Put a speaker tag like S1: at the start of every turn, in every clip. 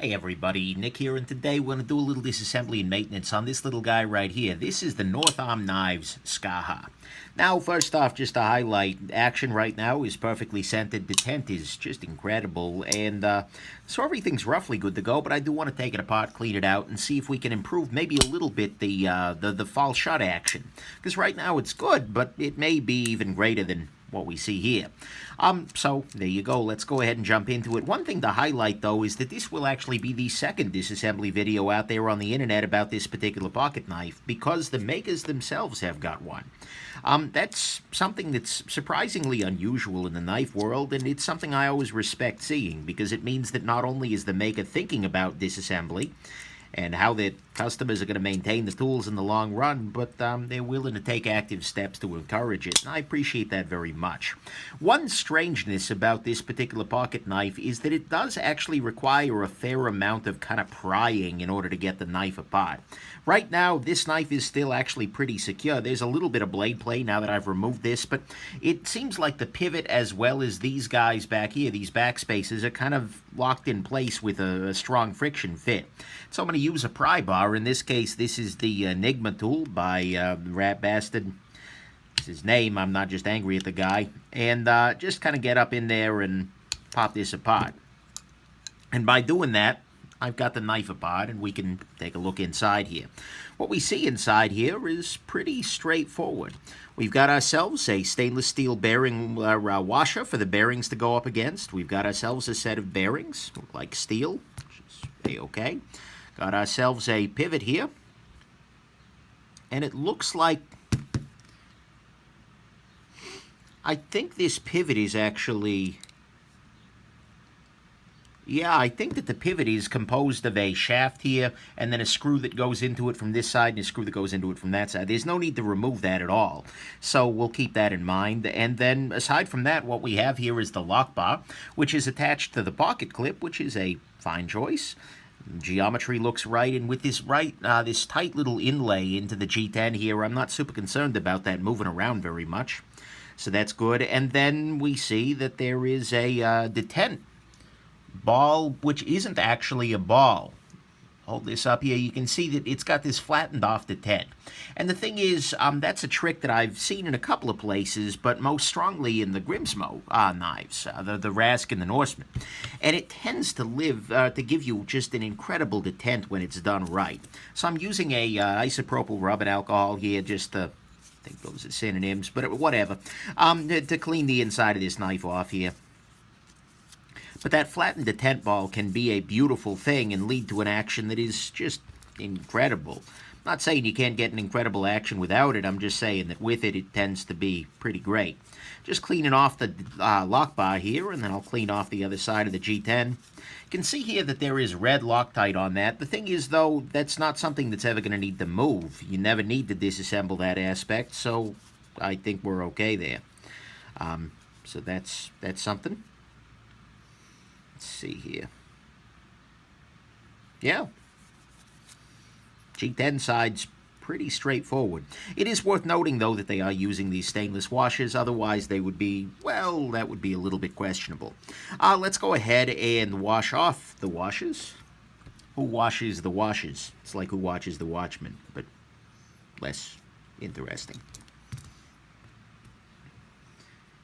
S1: Hey everybody, Nick here, and today we're going to do a little disassembly and maintenance on this little guy right here. This is the North Arm Knives Skaha. Now, first off, just to highlight, action right now is perfectly centered. The tent is just incredible, and so everything's roughly good to go, but I do want to take it apart, clean it out, and see if we can improve maybe a little bit the fall shut action. Because right now it's good, but it may be even greater than what we see here. So there you go. Let's go ahead and jump into it. One thing to highlight, though, is that this will actually be the second disassembly video out there on the internet about this particular pocket knife, because the makers themselves have got one. That's something that's surprisingly unusual in the knife world, and it's something I always respect seeing, because it means that not only is the maker thinking about disassembly and how their customers are going to maintain the tools in the long run, but they're willing to take active steps to encourage it, and I appreciate that very much. One strangeness about this particular pocket knife is that it does actually require a fair amount of kind of prying in order to get the knife apart. Right now, this knife is still actually pretty secure. There's a little bit of blade play now that I've removed this, but it seems like the pivot as well as these guys back here, these back spaces, are kind of locked in place with a strong friction fit. So I'm going to use a pry bar. In this case, this is the Enigma tool by Rat Bastard. It's his name. I'm not just angry at the guy. And just kind of get up in there and pop this apart. And by doing that, I've got the knife apart, and we can take a look inside here. What we see inside here is pretty straightforward. We've got ourselves a stainless steel bearing washer for the bearings to go up against. We've got ourselves a set of bearings, like steel, which is A-okay. Got ourselves a pivot here, and it looks like, I think this pivot is actually, yeah, I think that the pivot is composed of a shaft here, and then a screw that goes into it from this side, and a screw that goes into it from that side. There's no need to remove that at all, so we'll keep that in mind. And then, aside from that, what we have here is the lock bar, which is attached to the pocket clip, which is a fine choice. Geometry looks right, and with this this tight little inlay into the G10 here, I'm not super concerned about that moving around very much, so that's good. And then we see that there is a detent ball, which isn't actually a ball. Hold this up here. You can see that it's got this flattened off detent. And the thing is, that's a trick that I've seen in a couple of places, but most strongly in the Grimsmo knives, the Rask and the Norseman. And it tends to to give you just an incredible detent when it's done right. So I'm using a isopropyl rubbing alcohol here, just to, I think those are synonyms, but whatever, to clean the inside of this knife off here. But that flattened detent ball can be a beautiful thing and lead to an action that is just incredible. I'm not saying you can't get an incredible action without it. I'm just saying that with it, it tends to be pretty great. Just cleaning off the lock bar here, and then I'll clean off the other side of the G10. You can see here that there is red Loctite on that. The thing is, though, that's not something that's ever going to need to move. You never need to disassemble that aspect, so I think we're okay there. So that's something. Let's see here. Yeah. G10 side's pretty straightforward. It is worth noting, though, that they are using these stainless washers. Otherwise, they would be, well, that would be a little bit questionable. Let's go ahead and wash off the washers. Who washes the washers? It's like who watches the Watchmen, but less interesting.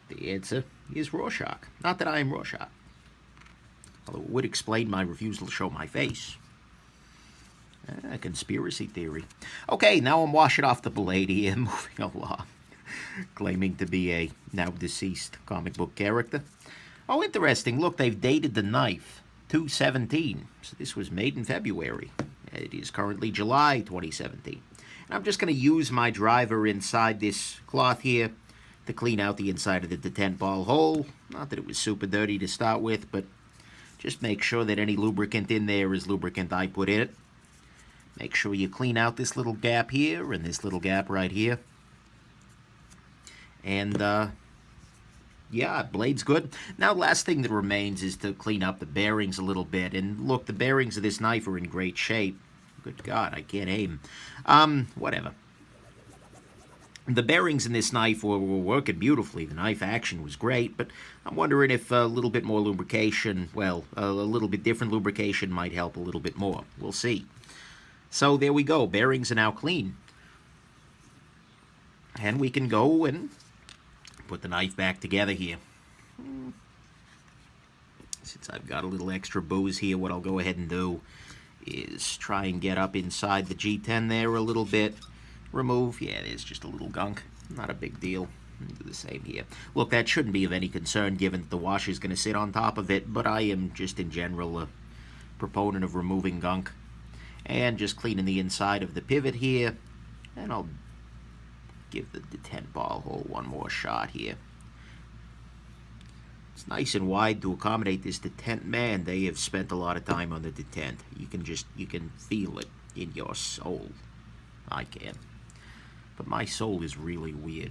S1: The answer is Rorschach. Not that I am Rorschach, although it would explain my refusal to show my face. A conspiracy theory. Okay, now I'm washing off the blade here, moving along, claiming to be a now deceased comic book character. Oh, interesting. Look, they've dated the knife 2/17. So this was made in February. It is currently July 2017. And I'm just going to use my driver inside this cloth here to clean out the inside of the detent ball hole. Not that it was super dirty to start with, but just make sure that any lubricant in there is lubricant I put in it. Make sure you clean out this little gap here and this little gap right here. And, yeah, blade's good. Now, last thing that remains is to clean up the bearings a little bit. And look, the bearings of this knife are in great shape. Good God, I can't aim. Whatever. The bearings in this knife were working beautifully. The knife action was great, but I'm wondering if a little bit more lubrication, well, a little bit different lubrication might help a little bit more. We'll see. So there we go. Bearings are now clean. And we can go and put the knife back together here. Since I've got a little extra booze here, what I'll go ahead and do is try and get up inside the G10 there a little bit. Remove, yeah, there's just a little gunk. Not a big deal. Do the same here. Look, that shouldn't be of any concern given that the washer is going to sit on top of it, but I am just in general a proponent of removing gunk. And just cleaning the inside of the pivot here. And I'll give the detent ball hole one more shot here. It's nice and wide to accommodate this detent. Man, they have spent a lot of time on the detent. You can feel it in your soul. I can. But my soul is really weird.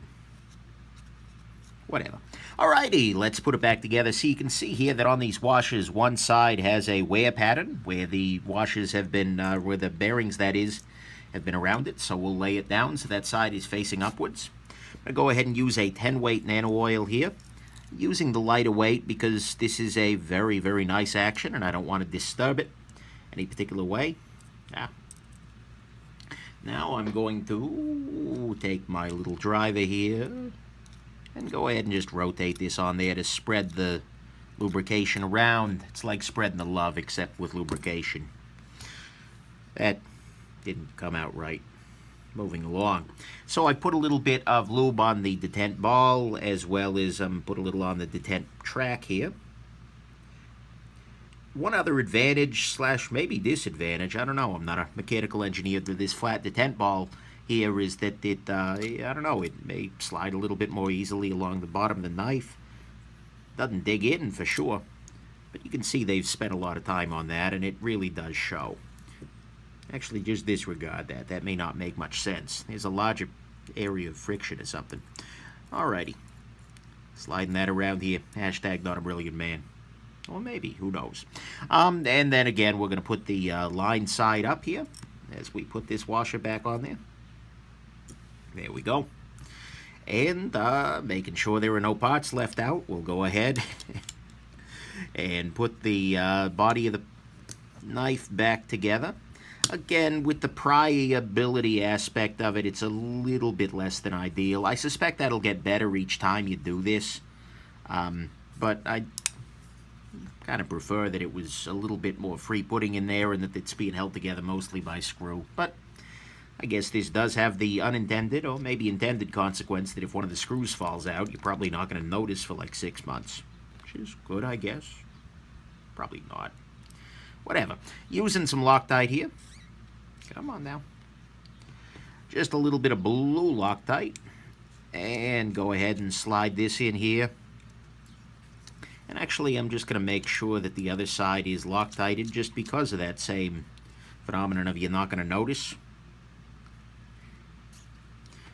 S1: Whatever. Alrighty, let's put it back together. So you can see here that on these washers, one side has a wear pattern where the washers have been, where the bearings, that is, have been around it. So we'll lay it down so that side is facing upwards. I'm going to go ahead and use a 10-weight nano oil here. Using the lighter weight because this is a very, very nice action and I don't want to disturb it any particular way. Now I'm going to take my little driver here and go ahead and just rotate this on there to spread the lubrication around. It's like spreading the love except with lubrication. That didn't come out right. Moving along. So I put a little bit of lube on the detent ball as well as put a little on the detent track here. One other advantage slash maybe disadvantage, I don't know, I'm not a mechanical engineer, to this flat detent ball here is that it, I don't know, it may slide a little bit more easily along the bottom of the knife. Doesn't dig in for sure, but you can see they've spent a lot of time on that and it really does show. Actually, just disregard that. That may not make much sense. There's a larger area of friction or something. Alrighty. Sliding that around here. Hashtag not a brilliant man. Or maybe, who knows. And then again, we're going to put the line side up here as we put this washer back on there. There we go. And making sure there are no parts left out, we'll go ahead and put the body of the knife back together. Again, with the pryability aspect of it, it's a little bit less than ideal. I suspect that'll get better each time you do this. But I kind of prefer that it was a little bit more free putting in there and that it's being held together mostly by screw. But I guess this does have the unintended or maybe intended consequence that if one of the screws falls out, you're probably not going to notice for like 6 months. Which is good, I guess. Probably not. Whatever. Using some Loctite here. Come on now. Just a little bit of blue Loctite. And go ahead and slide this in here. And actually, I'm just going to make sure that the other side is Loctited just because of that same phenomenon of you're not going to notice.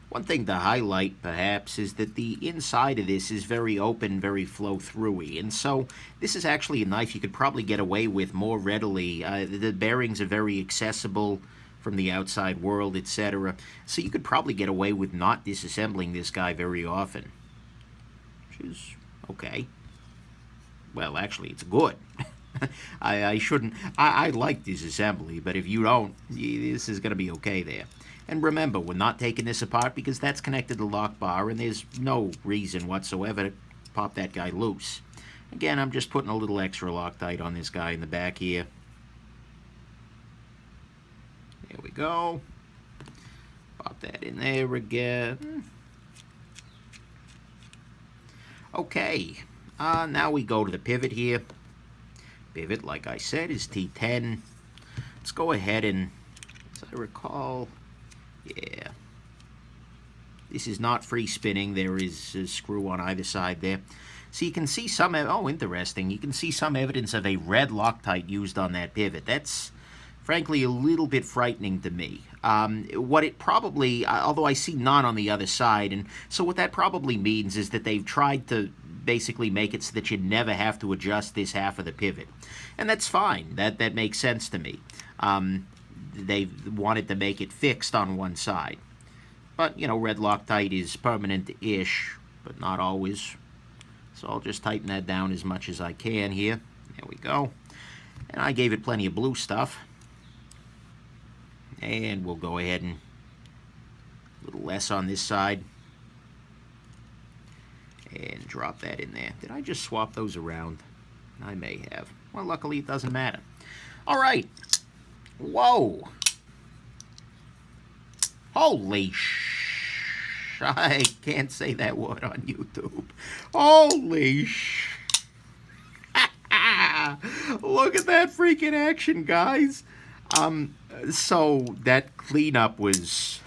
S1: One thing to highlight, perhaps, is that the inside of this is very open, very flow-through-y. And so this is actually a knife you could probably get away with more readily. The bearings are very accessible from the outside world, etc. So you could probably get away with not disassembling this guy very often. Which is okay. Well, actually, it's good. I shouldn't... I like disassembly, but if you don't, this is going to be okay there. And remember, we're not taking this apart because that's connected to the lock bar, and there's no reason whatsoever to pop that guy loose. Again, I'm just putting a little extra Loctite on this guy in the back here. There we go. Pop that in there again. Okay. Now we go to the pivot here. Pivot, like I said, is T10. Let's go ahead and, as I recall, yeah. This is not free spinning. There is a screw on either side there. So you can see some, oh, interesting. You can see some evidence of a red Loctite used on that pivot. That's, frankly, a little bit frightening to me. What it probably, although I see none on the other side, and so what that probably means is that they've tried to basically make it so that you never have to adjust this half of the pivot. And that's fine. That makes sense to me. They wanted to make it fixed on one side. But, you know, red Loctite is permanent-ish, but not always. So I'll just tighten that down as much as I can here. There we go. And I gave it plenty of blue stuff. And we'll go ahead and a little less on this side. And drop that in there. Did I just swap those around? I may have. Well, luckily it doesn't matter. All right. Whoa. Holy I can't say that word on YouTube. Holy Look at that freaking action, guys. So that cleanup was...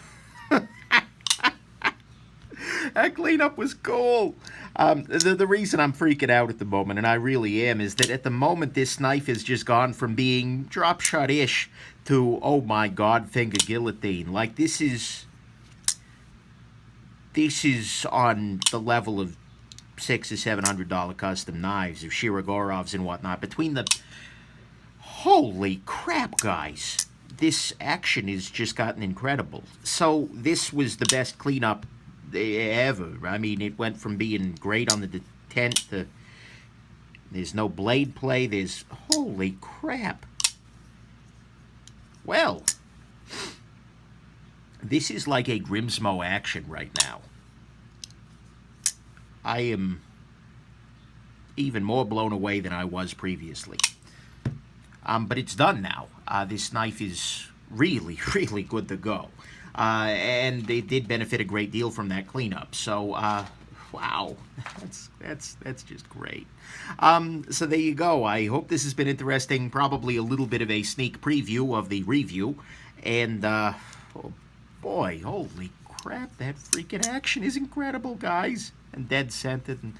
S1: that cleanup was cool. The reason I'm freaking out at the moment, and I really am, is that at the moment this knife has just gone from being drop shot-ish to, oh my god, finger guillotine. Like, this is on the level of $600 or $700 custom knives of Shiragorovs and whatnot. Between the... Holy crap, guys. This action has just gotten incredible. So this was the best cleanup ever. I mean, it went from being great on the detent to... There's no blade play. There's... Holy crap. Well, this is like a Grimsmo action right now. I am even more blown away than I was previously. But it's done now. This knife is really, really good to go. And they did benefit a great deal from that cleanup. So, wow, that's just great. So there you go. I hope this has been interesting. Probably a little bit of a sneak preview of the review. And, oh boy, holy crap, that freaking action is incredible, guys. And dead scented. And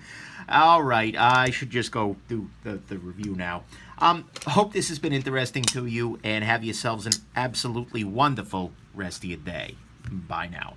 S1: all right, I should just go do the review now. Hope this has been interesting to you, and have yourselves an absolutely wonderful rest of your day. Bye now.